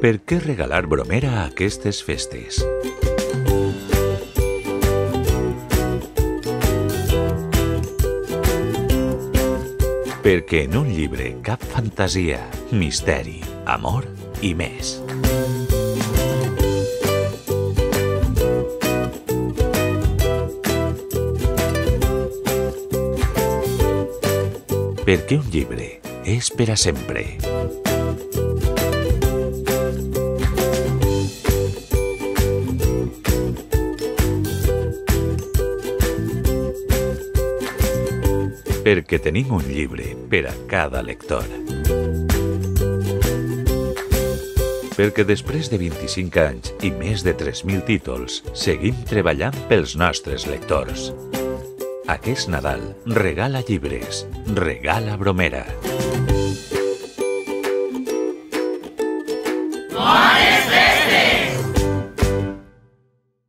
Per què regalar Bromera a aquestes festes? Perquè en un llibre cap fantasia, misteri, amor i més. Perquè un llibre és per a sempre. Perquè tenim un llibre per a cada lector. Perquè després de 25 anys i més de 3.000 títols, seguim treballant pels nostres lectors. Aquest Nadal regala llibres, regala Bromera.